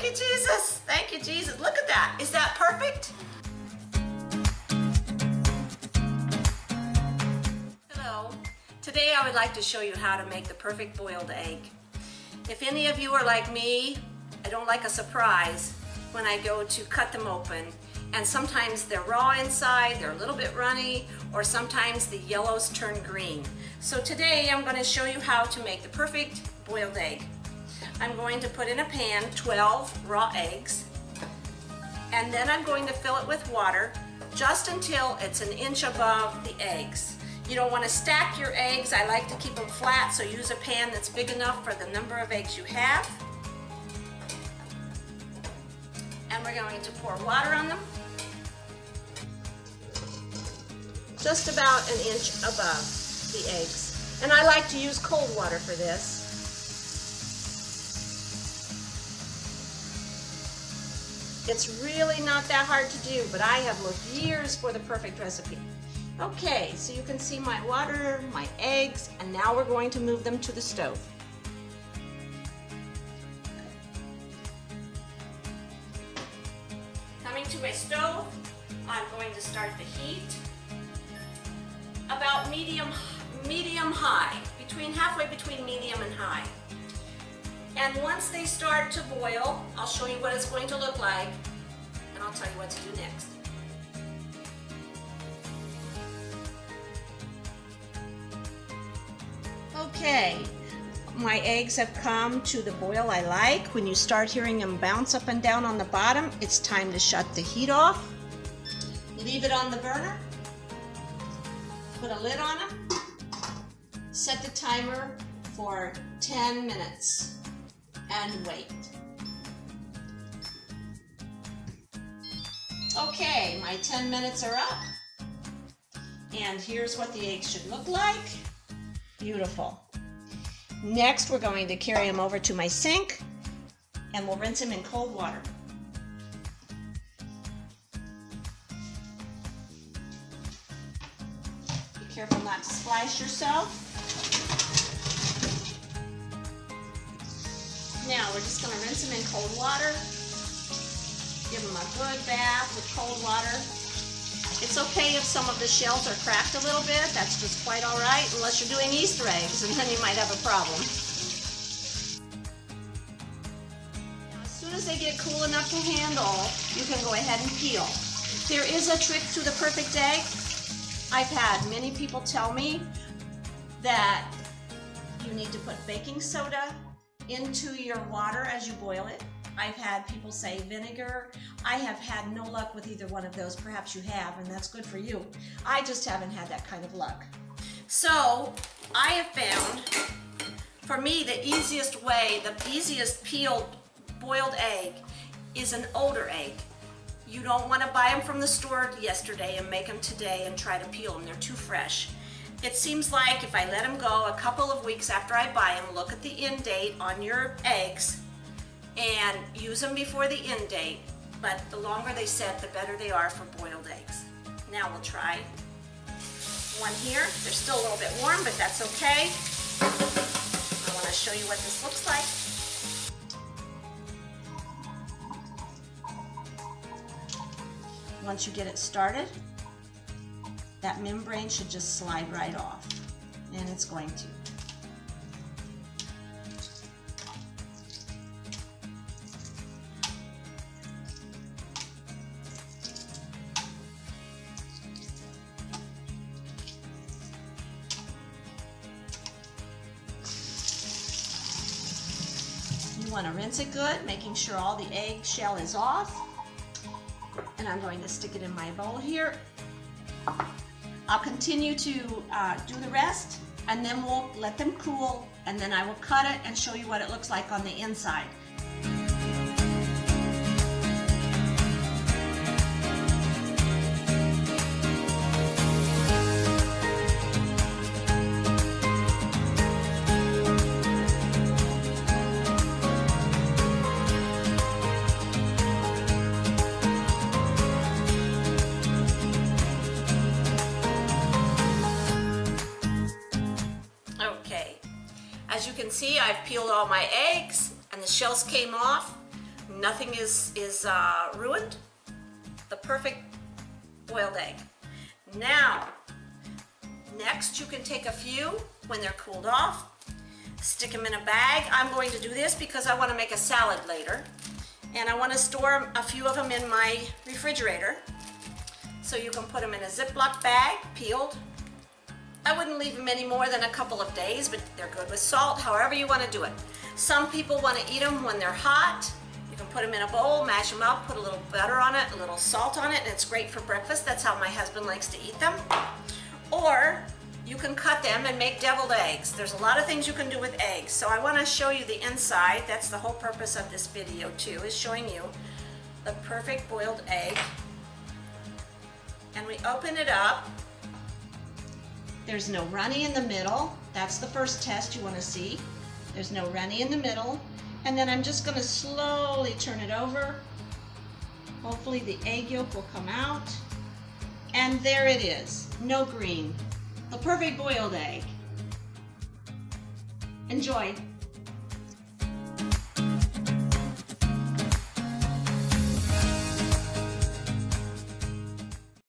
you, Jesus. Thank you, Jesus. Look at that. Is that perfect? Hello. Today I would like to show you how to make the perfect boiled egg. If any of you are like me, I don't like a surprise when I go to cut them open. And sometimes they're raw inside, they're a little bit runny, or sometimes the yellows turn green. So today I'm going to show you how to make the perfect boiled egg. I'm going to put in a pan 12 raw eggs, and then I'm going to fill it with water just until it's an inch above the eggs. You don't want to stack your eggs. I like to keep them flat, so use a pan that's big enough for the number of eggs you have. And we're going to pour water on them, just about an inch above the eggs. And I like to use cold water for this. It's really not that hard to do, but I have looked years for the perfect recipe. Okay, so you can see my water, my eggs, and now we're going to move them to the stove. Coming to my stove, I'm going to start the heat about medium high, halfway between medium and high. And once they start to boil, I'll show you what it's going to look like, and I'll tell you what to do next. Okay, my eggs have come to the boil I like. When you start hearing them bounce up and down on the bottom, it's time to shut the heat off. Leave it on the burner. Put a lid on them. Set the timer for 10 minutes and wait. Okay, my 10 minutes are up. And here's what the eggs should look like. Beautiful. Next, we're going to carry them over to my sink and we'll rinse them in cold water. Be careful not to splash yourself. Now, we're just going to rinse them in cold water. Give them a good bath with cold water. It's okay if some of the shells are cracked a little bit. That's just quite all right, unless you're doing Easter eggs, and then you might have a problem. Now, as soon as they get cool enough to handle, you can go ahead and peel. There is a trick to the perfect egg. I've had many people tell me that you need to put baking soda into your water as you boil it. I've had people say vinegar. I have had no luck with either one of those. Perhaps you have, and that's good for you. I just haven't had that kind of luck. So I have found, for me, the easiest way, the easiest peeled boiled egg is an older egg. You don't want to buy them from the store yesterday and make them today and try to peel them. They're too fresh. It seems like if I let them go a couple of weeks after I buy them, look at the end date on your eggs, and use them before the end date, but the longer they set, the better they are for boiled eggs. Now we'll try one here. They're still a little bit warm, but that's okay. I want to show you what this looks like. Once you get it started, that membrane should just slide right off, and it's going to. You want to rinse it good, making sure all the egg shell is off. And I'm going to stick it in my bowl here. I'll continue to do the rest, and then we'll let them cool, and then I will cut it and show you what it looks like on the inside. As you can see, I've peeled all my eggs and the shells came off. nothing is ruined. The perfect boiled egg. Now, next you can take a few when they're cooled off, stick them in a bag. I'm going to do this because I want to make a salad later, and I want to store a few of them in my refrigerator. So you can put them in a Ziploc bag, peeled. I wouldn't leave them any more than a couple of days, but they're good with salt, however you want to do it. Some people want to eat them when they're hot. You can put them in a bowl, mash them up, put a little butter on it, a little salt on it, and it's great for breakfast. That's how my husband likes to eat them. Or you can cut them and make deviled eggs. There's a lot of things you can do with eggs. So I want to show you the inside. That's the whole purpose of this video too, is showing you the perfect boiled egg. And we open it up. There's no runny in the middle. That's the first test you want to see. There's no runny in the middle. And then I'm just going to slowly turn it over. Hopefully the egg yolk will come out. And there it is. No green. The perfect boiled egg. Enjoy.